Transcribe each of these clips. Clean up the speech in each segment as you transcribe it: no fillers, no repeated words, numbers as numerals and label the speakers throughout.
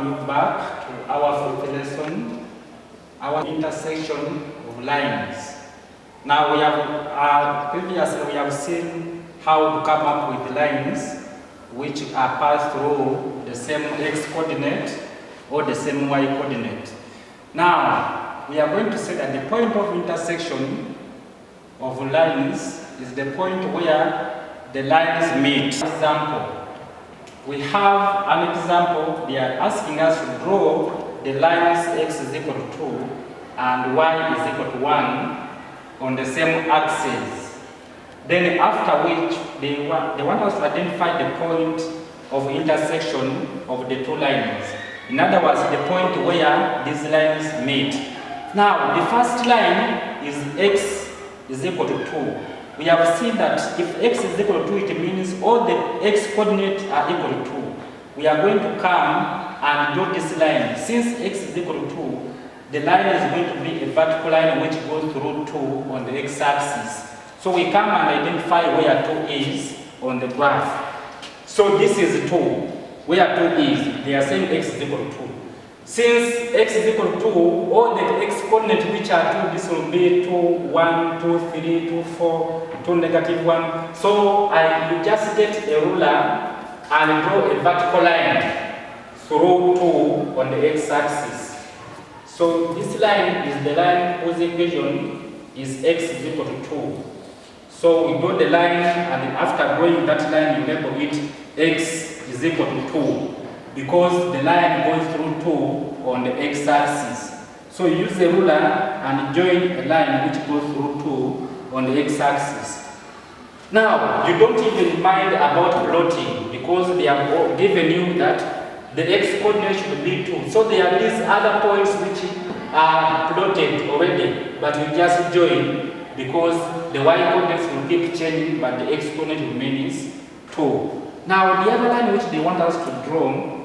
Speaker 1: welcome you back to our fourth lesson, our intersection of lines. Now we have previously we have seen how to come up with lines which are passed through the same x coordinate or the same y coordinate. Now we are going to say that the point of intersection of lines is the point where the lines meet. For example, we have an example. They are asking us to draw the lines x is equal to 2 and y is equal to 1 on the same axis. Then after which they want us to identify the point of intersection of the two lines. In other words, the point where these lines meet. Now the first line is x is equal to 2. We have seen that if x is equal to 2, it means all the x coordinates are equal to 2. We are going to come and draw this line. Since x is equal to 2, the line is going to be a vertical line which goes through 2 on the x-axis. So we come and identify where 2 is on the graph. So this is 2. Where 2 is, they are saying x is equal to 2. Since x is equal to 2, all the x coordinates which are 2, this will be 2, 1, 2, 3, 2, 4, 2, negative 1. So you just get a ruler and draw a vertical line through 2 on the x-axis. So this line is the line whose equation is x is equal to 2. So we draw the line, and after drawing that line, you label it x is equal to 2. Because the line goes through 2 on the x-axis. So you use a ruler and join a line which goes through 2 on the x-axis. Now, you don't even mind about plotting because they have given you that the x-coordinate should be 2. So there are these other points which are plotted already, but you just join because the y-coordinates will keep changing, but the x-coordinate remains 2. Now, the other line which they want us to draw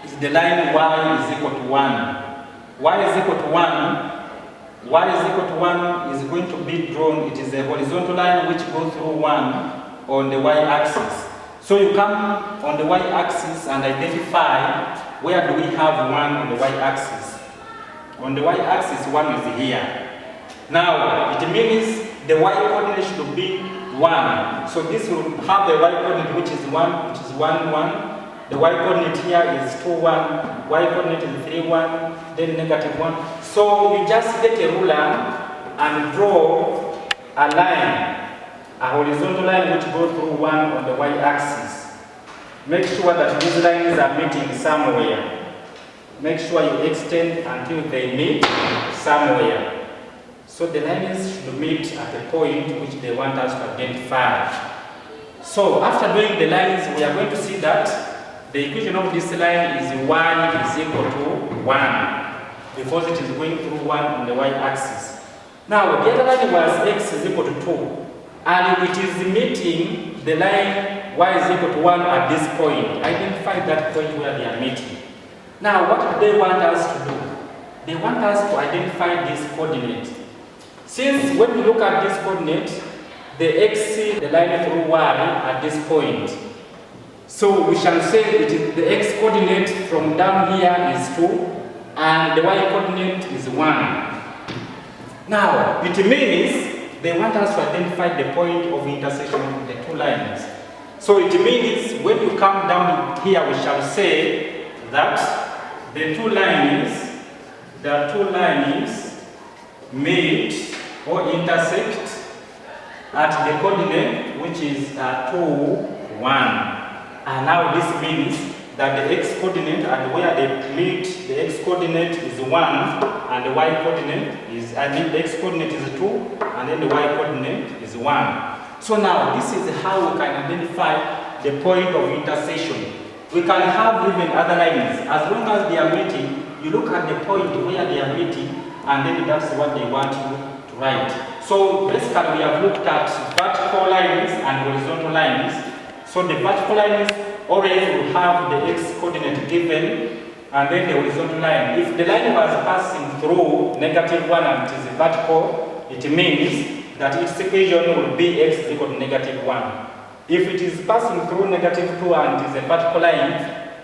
Speaker 1: is the line y is equal to 1. Y is equal to 1. Y is equal to 1 is going to be drawn. It is a horizontal line which goes through 1 on the y-axis. So you come on the y-axis and identify where do we have 1 on the y-axis. On the y-axis, 1 is here. Now, it means the y-coordinate should be 1. So this will have the y-coordinate which is 1, which is 1, 1. The y-coordinate here is 2, 1, y-coordinate is 3, 1, then negative 1. So you just get a ruler and draw a line, a horizontal line which goes through 1 on the y-axis. Make sure that these lines are meeting somewhere. Make sure you extend until they meet somewhere. So the lines should meet at a point which they want us to identify. So after doing the lines, we are going to see that the equation of this line is y is equal to 1 because it is going through 1 on the y-axis. Now the other line was x is equal to 2 and it is meeting the line y is equal to 1 at this point. Identify that point where they are meeting. Now what do they want us to do? They want us to identify this coordinate. Since when we look at this coordinate, the x sees the line through y at this point. So we shall say it is the x coordinate from down here is 2 and the y coordinate is 1. Now it means they want us to identify the point of intersection of the two lines. So it means when you come down here, we shall say that the two lines meet or intersect at the coordinate which is 2, 1. And now this means that the x-coordinate and where they meet, the x-coordinate is 1 and the y-coordinate is, the x-coordinate is 2 and then the y-coordinate is 1. So now this is how we can identify the point of intersection. We can have even other lines. As long as they are meeting, you look at the point where they are meeting and then that's what they want you to write. So basically we have looked at vertical lines and horizontal lines. So the vertical lines always will have the x-coordinate given and then the horizontal line. If the line was passing through -1 and it is vertical, it means that its equation will be x is equal to -1. If it is passing through -2 and it is a vertical line,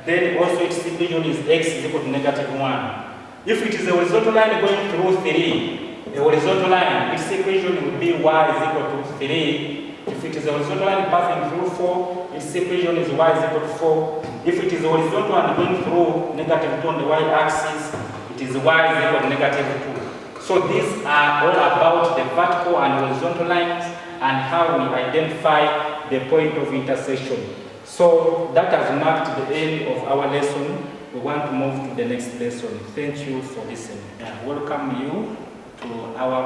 Speaker 1: then also its equation is x is equal to -1. If it is a horizontal line going through 3, the horizontal line, its equation would be y is equal to 3. If it is a horizontal line passing through 4, its equation is y is equal to 4. If it is horizontal and going through -2 on the y-axis, it is y is equal to -2. So these are all about the vertical and horizontal lines and how we identify the point of intersection. So that has marked the end of our lesson. We want to move to the next lesson. Thank you for listening. Welcome you to our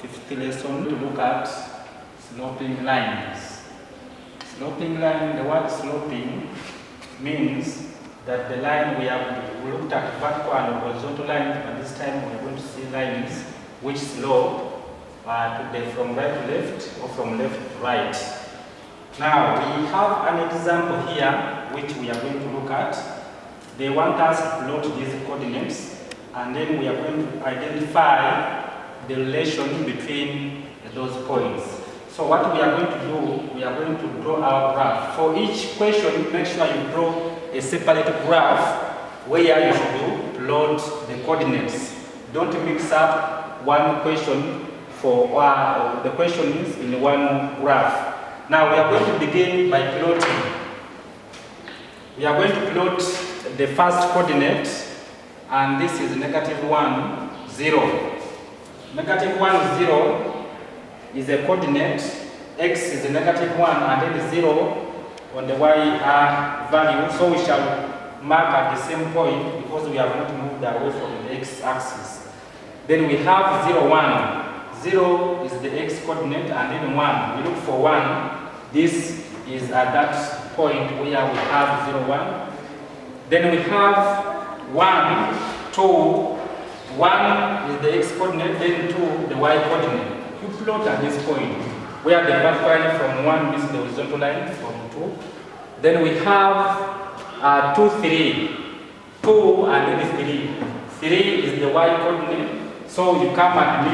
Speaker 1: 5th lesson to look at sloping lines. Sloping line, the word sloping means that the line we looked at vertical and horizontal lines, but this time we are going to see lines which slope from right to left or from left to right. Now we have an example here which we are going to look at. They want us to plot these coordinates, and then we are going to identify the relation between those points. So what we are going to do, we are going to draw our graph. For each question, make sure you draw a separate graph where you should plot the coordinates. Don't mix up one question for the questions in one graph. Now we are going to begin by plotting. We are going to plot the first coordinate, and this is -1, 0. -1, 0 is a coordinate, x is -1 and then 0 on the y value, so we shall mark at the same point because we have not moved away from the x-axis. Then we have 0, 1. 0 is the x coordinate and then 1. We look for 1. This is at that point where we have 0, 1. Then we have 1, 2. 1 is the x coordinate, then 2 the y coordinate. You plot at this point where the vertical line from 1 meets the horizontal line from 2. Then we have 2, 3. 2 and then 3. 3 is the y coordinate. So you come and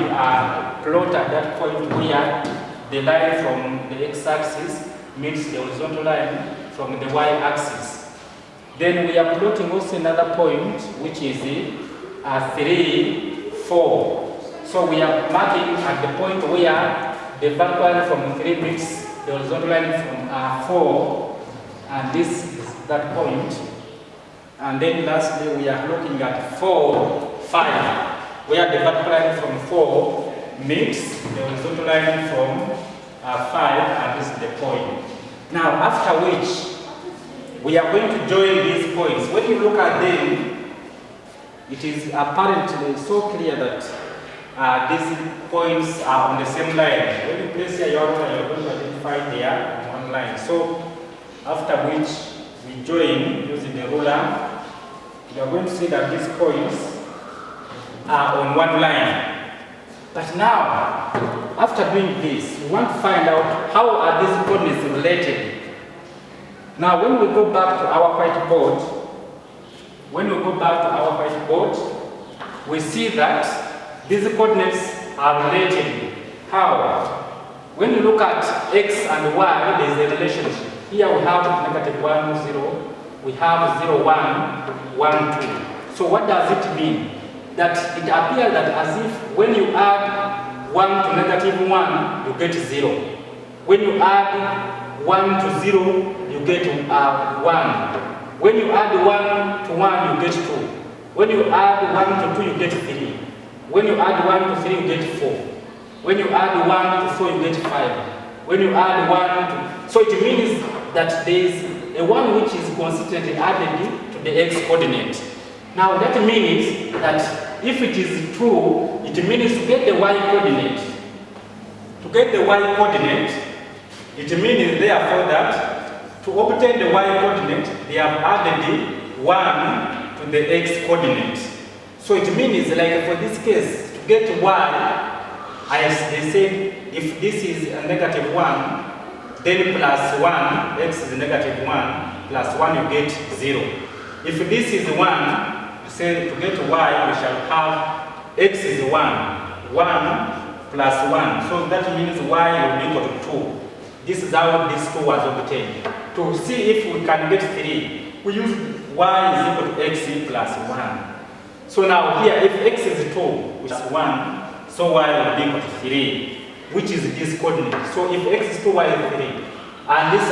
Speaker 1: plot at that point where the line from the x-axis meets the horizontal line from the y-axis. Then we are plotting also another point which is 3, 4. So we are marking at the point where the vertical line from 3 meets the horizontal line from 4, and this is that point. And then lastly we are looking at 4, 5, where the vertical line from 4 meets the horizontal line from 5, and this is the point. Now after which we are going to join these points. When you look at them, it is apparently so clear that these points are on the same line. When you place here your ruler, you are going to identify they are on one line. So after which we join using the ruler, you are going to see that these points are on one line. But now, after doing this, we want to find out how are these coordinates related. Now when we go back to our whiteboard, we see that these coordinates are related. How? When you look at x and y, there is a relationship. Here we have -1, 0. We have 0, 1, 1, 2. So what does it mean? That it appears that as if when you add 1 to -1, you get 0. When you add 1 to 0, you get 1. When you add 1 to 1, you get 2. When you add 1 to 2, you get 3. When you add 1 to 3, you get 4. When you add 1 to 4, you get 5. When you add 1 to... So it means that there is a 1 which is consistently added to the x-coordinate. Now that means that if it is true, it means to get the y-coordinate. To get the y-coordinate, it means therefore that to obtain the y-coordinate, they have added 1 to the x-coordinate. So it means, like for this case, to get y, as they said, if this is a -1, then plus 1, x is -1, plus 1 you get 0. If this is 1, you say to get y, we shall have x is 1, 1 plus 1. So that means y will be equal to 2. This is how this 2 was obtained. To see if we can get 3, we use y is equal to x plus 1. So now here, if x is 2, which is 1, so y will be equal to 3, which is this coordinate. So if x is 2, y is 3. And this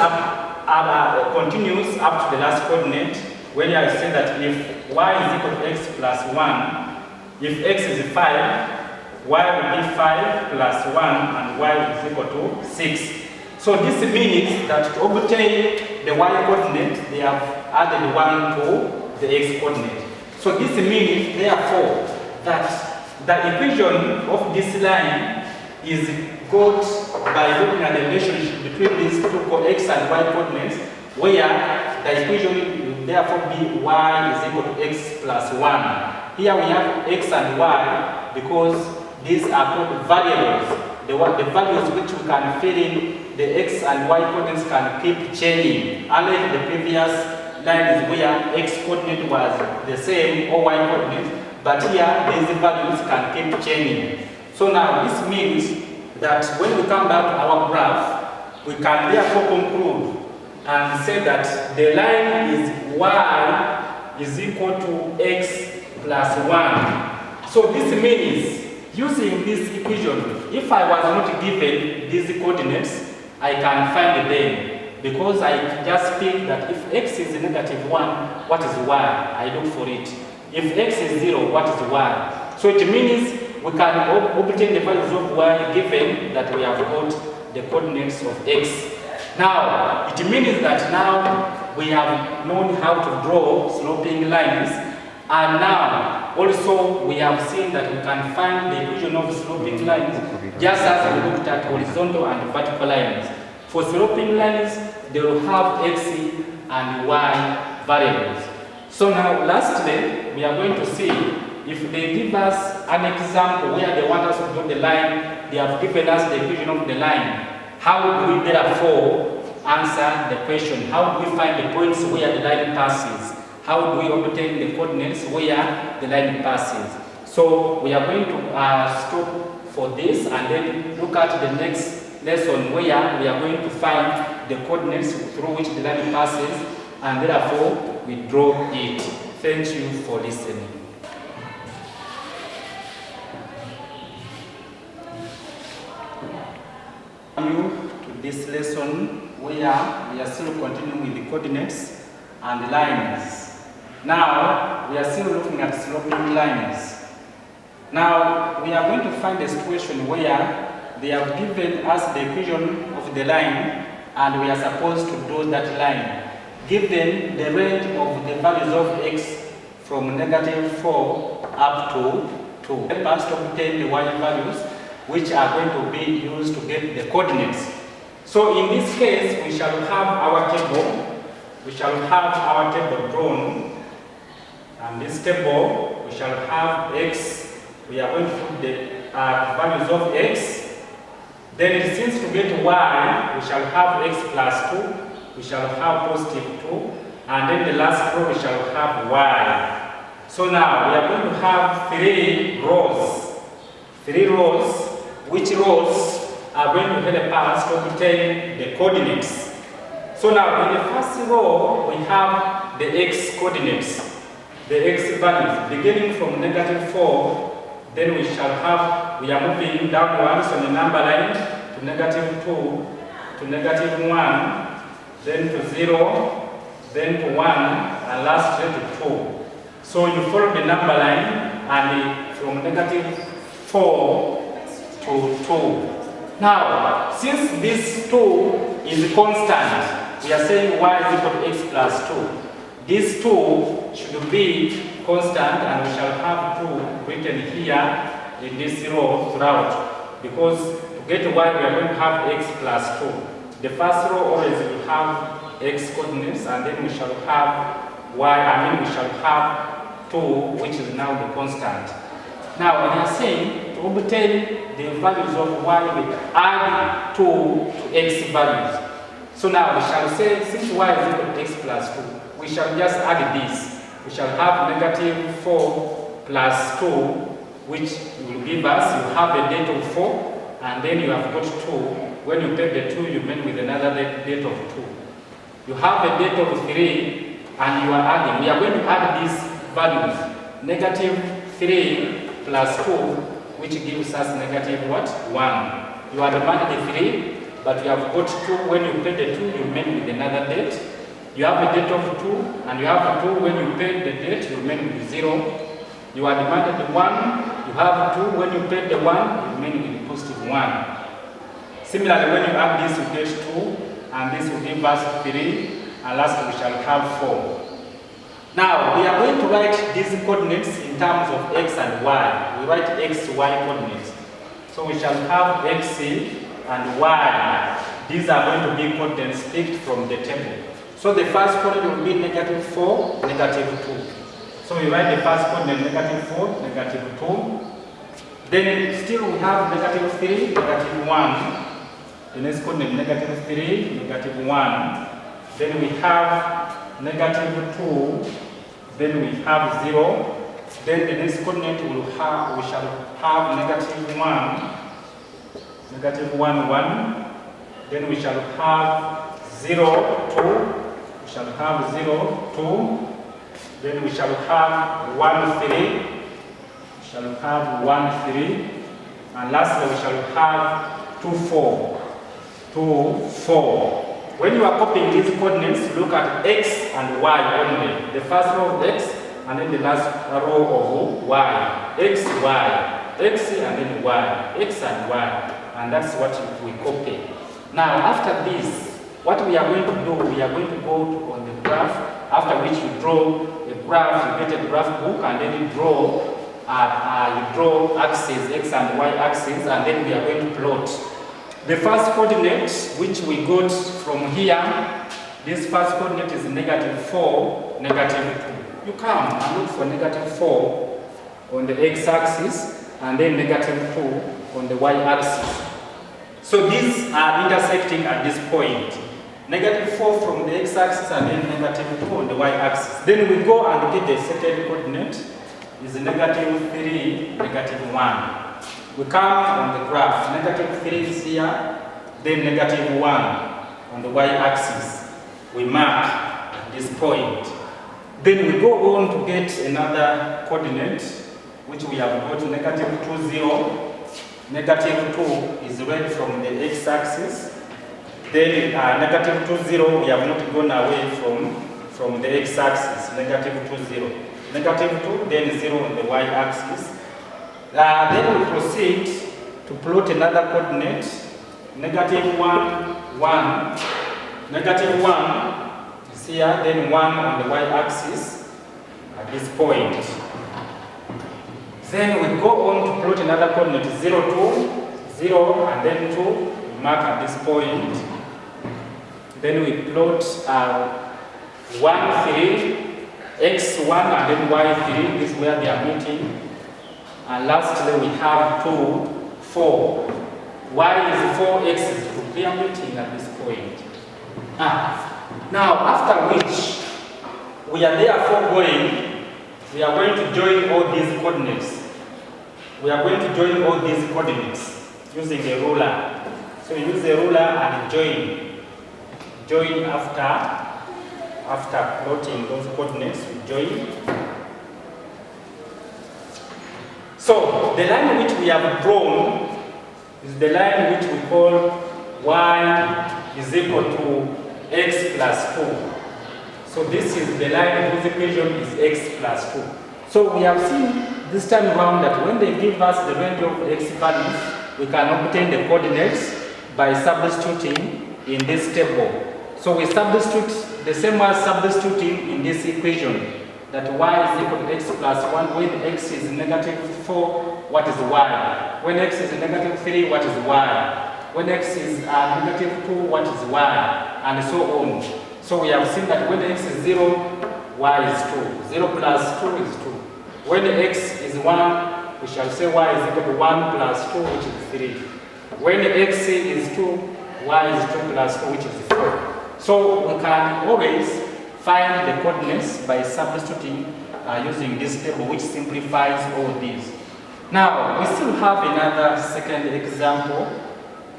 Speaker 1: continues up to the last coordinate, where I say that if y is equal to x plus 1, if x is 5, y will be 5 plus 1, and y is equal to 6. So this means that to obtain the y coordinate, they have added 1 to the x coordinate. So this means, therefore, that the equation of this line is got by looking at the relationship between these two x and y coordinates, where the equation will therefore be y is equal to x plus 1. Here we have x and y because these are called variables. The values which we can fill in, the x and y coordinates can keep changing. Unlike the previous lines where x coordinate was the same or y coordinate, but here these values can keep changing. So now this means that when we come back to our graph, we can therefore conclude and say that the line is y is equal to x plus 1. So this means, using this equation, if I was not given these coordinates, I can find them. Because I just think that if x is negative 1, what is y? I look for it. If x is 0, what is y? So it means we can obtain the values of y given that we have got the coordinates of x. Now, it means that now we have known how to draw sloping lines, and now also we have seen that we can find the equation of sloping lines just as we looked at horizontal and vertical lines. For sloping lines, they will have x and y variables. So now, lastly, we are going to see if they give us an example where they want us to draw the line, they have given us the equation of the line. How do we therefore answer the question? How do we find the points where the line passes? How do we obtain the coordinates where the line passes? So we are going to stop for this and then look at the next lesson where we are going to find the coordinates through which the line passes, and therefore we draw it. Thank you for listening. To this lesson where we are still continuing with the coordinates and lines. Now we are still looking at sloping lines. Now we are going to find a situation where they have given us the equation of the line and we are supposed to draw that line. Given the range of the values of x from -4 up to 2. Help us to obtain the y values which are going to be used to get the coordinates. So in this case, we shall have our table. We shall have our table drawn. And this table, we shall have x. We are going to put the values of x. Then since to get y, we shall have x plus 2. We shall have positive 2. And then the last row, we shall have y. So now, we are going to have 3 rows. 3 rows. Which rows are going to help us to obtain the coordinates. So now, in the first row, we have the x coordinates. The x values beginning from -4, then we shall have, we are moving downwards on the number line to -2, to -1, then to 0, then to 1, and lastly to 2. So you follow the number line and from -4 to 2. Now, since this 2 is constant, we are saying y is equal to x plus 2. This 2 should be constant, and we shall have 2 written here in this row throughout. Because to get y, we are going to have x plus 2. The first row always will have x coordinates, and then we shall have y, we shall have 2, which is now the constant. Now, we are saying to obtain the values of y, we add 2 to x values. So now we shall say, since y is equal to x plus 2, we shall just add this. We shall have -4 plus 2, which will give us, you have a date of 4, and then you have got 2. When you take the 2, you make with another date of 2. You have a date of 3, and you are adding. We are going to add these values. Negative 3 plus 2, which gives us negative what? 1. You are demanded 3, but you have got 2. When you pay the 2, you remain with another debt. You have a debt of 2, and you have 2. When you pay the debt, you remain with 0. You are demanded 1. You have 2. When you pay the 1, you remain with positive 1. Similarly, when you add this, you get 2, and this will give us 3, and last we shall have 4. Now, we are going to write these coordinates in terms of x and y. We write x, y coordinates. So we shall have x and y. These are going to be coordinates picked from the table. So the first coordinate will be negative 4, negative 2. So we write the first coordinate negative 4, negative 2. Then still we have negative 3, negative 1. The next coordinate negative 3, negative 1. Then we have negative 2. Then we have 0. Then the next coordinate we shall have negative 1. Negative 1, 1. Then we shall have 0, 2. We shall have 0, 2. Then we shall have 1, 3. We shall have 1, 3. And lastly we shall have 2, 4. 2, 4. When you are copying these coordinates, look at x and y only. The first row of x and then the last row of y. X, y. X and then y. X and y. And that's what we copy. Now after this, what we are going to do, we are going to go on the graph, after which you draw a graph, you get a graph book, and then you draw axes, x and y axes, and then we are going to plot. The first coordinate, which we got from here, this first coordinate is negative 4, negative 2. You come and look for negative 4 on the x-axis, and then negative 2 on the y-axis. So these are intersecting at this point. Negative 4 from the x-axis and then negative 2 on the y-axis. Then we go and get the second coordinate, is negative 3, negative 1. We come on the graph, negative 3 is here, then negative 1 on the y-axis. We mark at this point. Then we go on to get another coordinate, which we have got negative 2, 0. Negative 2 is read from the x-axis. Then negative 2, 0, we have not gone away from the x-axis, negative 2, 0. Negative 2, then 0 on the y-axis. Then we proceed to plot another coordinate, negative 1, 1. Negative 1 is here, then 1 on the y-axis at this point. Then we go on to plot another coordinate, 0, 2, 0, and then 2. We mark at this point. Then we plot 1, 3, x1 and then y3. This is where they are meeting. And lastly, we have 2, 4. Y is 4, x is 2. They are meeting at this point. Now, after which, we are therefore we are going to join all these coordinates. We are going to join all these coordinates using a ruler. So use a ruler and join. Join after plotting those coordinates, we join. So, the line which we have drawn is the line which we call y is equal to x plus 2. So, this is the line whose equation is x plus 2. So, we have seen this time around that when they give us the range of x values, we can obtain the coordinates by substituting in this table. So, we substitute the same as substituting in this equation. That y is equal to x plus 1. When x is negative 4, what is y? When x is negative 3, what is y? When x is negative 2, what is y? And so on. So we have seen that when x is 0, y is 2. 0 plus 2 is 2. When x is 1, we shall say y is equal to 1 plus 2, which is 3. When x is 2, y is 2 plus 2, which is 4. So we can always find the coordinates by substituting using this table, which simplifies all these. Now, we still have another second example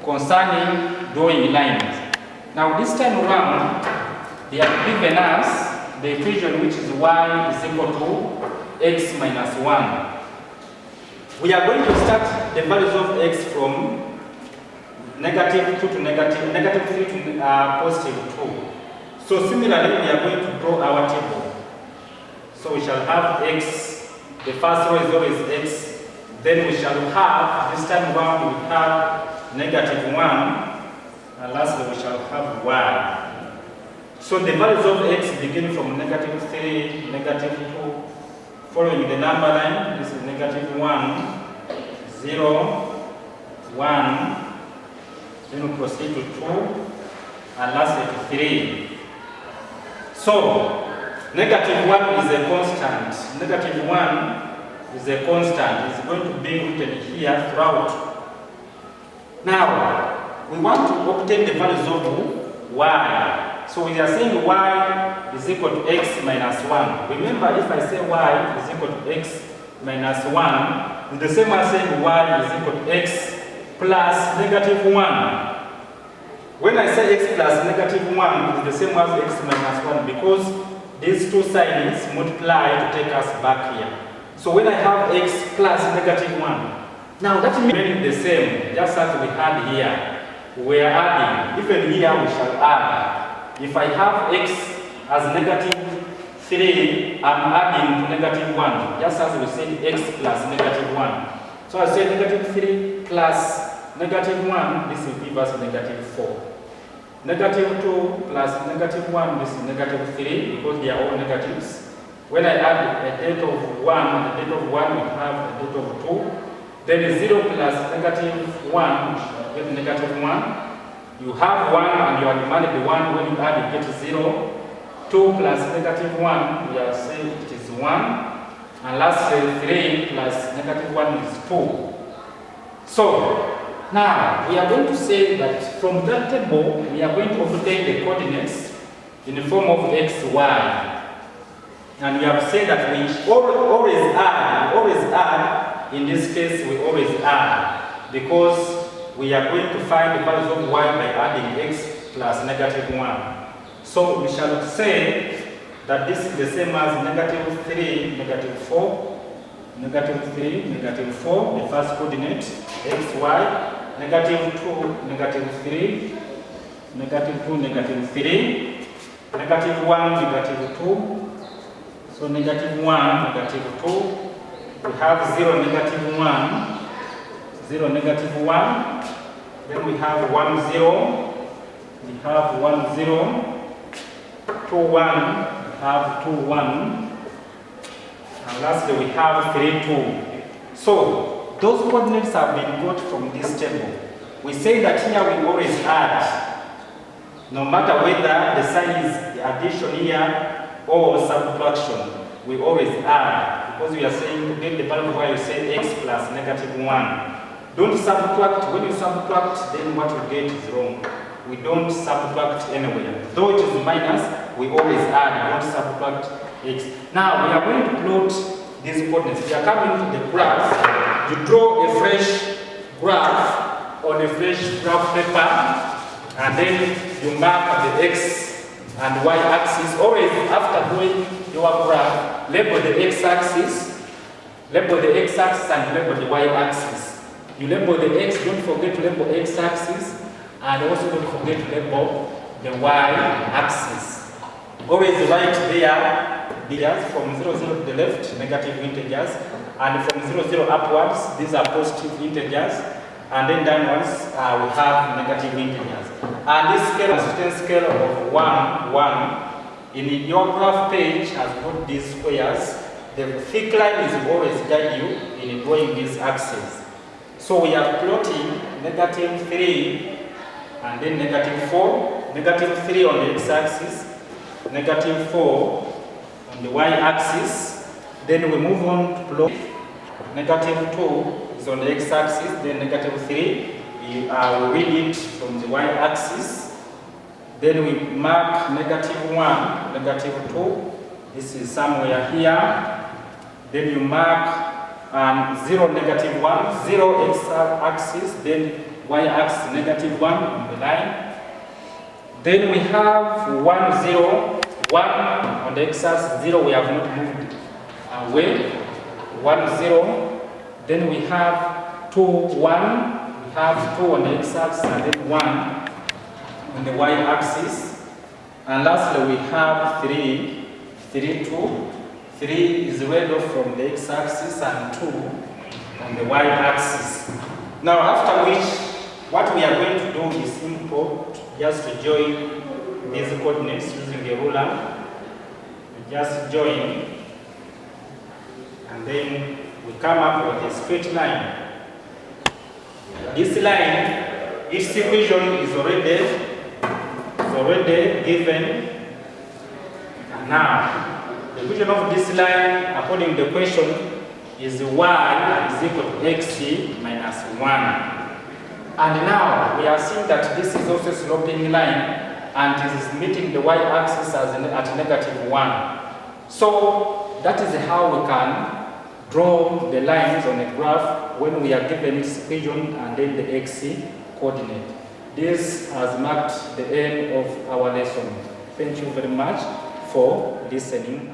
Speaker 1: concerning drawing lines. Now, this time around, they have given us the equation which is y is equal to x minus 1. We are going to start the values of x from negative 2 to negative 3 to positive 2. So similarly, we are going to draw our table. So we shall have x, the first row is always x, then we shall have, this time around we have negative 1, and lastly we shall have y. So the values of x begin from negative 3, negative 2, following the number line, this is negative 1, 0, 1, then we proceed to 2, and lastly to 3. So, negative 1 is a constant. Negative 1 is a constant. It's going to be written here throughout. Now, we want to obtain the values of y. So we are saying y is equal to x minus 1. Remember, if I say y is equal to x minus 1, it's the same as saying y is equal to x plus negative 1. When I say x plus negative 1, it's the same as x minus 1 because these two signs multiply to take us back here. So when I have x plus negative 1, now that means the same, just as we had here. We are adding, even here we shall add. If I have x as negative 3, I'm adding to negative 1, just as we said x plus negative 1. So I say negative 3 plus negative 1, this will give us negative 4. Negative 2 plus negative 1, this is negative 3, because they are all negatives. When I add a date of 1 and a date of 1, we have a date of 2. Then 0 plus negative 1, we get negative 1. You have 1 and you are demanded the 1. When you add, you get 0. 2 plus negative 1, we are saying it is 1. And lastly, 3 plus negative 1 is 2. So, now we are going to say that from that table, we are going to obtain the coordinates in the form of x, y. And we have said that we always add, in this case we always add, because we are going to find the values of y by adding x plus negative 1. So we shall say that this is the same as negative 3, negative 4, negative 3, negative 4, the first coordinate, x, y, negative 2, negative 3, negative 2, negative 3, negative 1, negative 2, so negative 1, negative 2, we have 0, negative 1, 0, negative 1, then we have 1, 0, we have 1, 0, 2, 1, we have 2, 1, and lastly we have 3, 2. So, those coordinates have been got from this table. We say that here we always add, no matter whether the sign is addition here or subtraction, we always add, because we are saying to get the value where you say x plus negative 1. Don't subtract. When you subtract, then what you get is wrong. We don't subtract anywhere. Though it is minus, we always add, we don't subtract x. Now we are going to plot these coordinates. We are coming to the graph. You draw a fresh graph on a fresh graph paper, and then you mark the x and y axis. Always after doing your graph, label the x-axis, label the x-axis and label the y-axis. You label the x, don't forget to label x-axis, and also don't forget to label the y-axis. Always write there, from 0, 0 to the left, negative integers, and from 0, 0 upwards, these are positive integers, and then downwards, we have negative integers. And this scale is a scale of 1, 1. In your graph page has got these squares. The thick line is always guide you in drawing these axes. So we are plotting negative 3 and then negative 4. Negative 3 on the x-axis, negative 4 on the y-axis. Then we move on to plot negative 2 is on the x-axis, then negative 3. We read it from the y-axis. Then we mark negative 1, negative 2. This is somewhere here. Then you mark 0, negative 1, 0 x-axis, then y-axis negative 1 on the line. Then we have 1, 0, 1 on the x-axis 0, we have not moved away. 1, 0. Then we have 2, 1. We have 2 on the x-axis and then 1 on the y-axis. And lastly, we have 3, 3, 2. 3 is read off from the x-axis and 2 on the y-axis. Now, after which, what we are going to do is import, just to join these coordinates using the ruler. We just join, and then we come up with a straight line. This line, its equation is already given. And now, the equation of this line, according to the question, is y is equal to x minus 1. And now, we are seeing that this is also a sloping line, and it is meeting the y-axis at -1. So, that is how we can draw the lines on a graph when we are given its equation and then the x coordinate. This has marked the end of our lesson. Thank you very much for listening.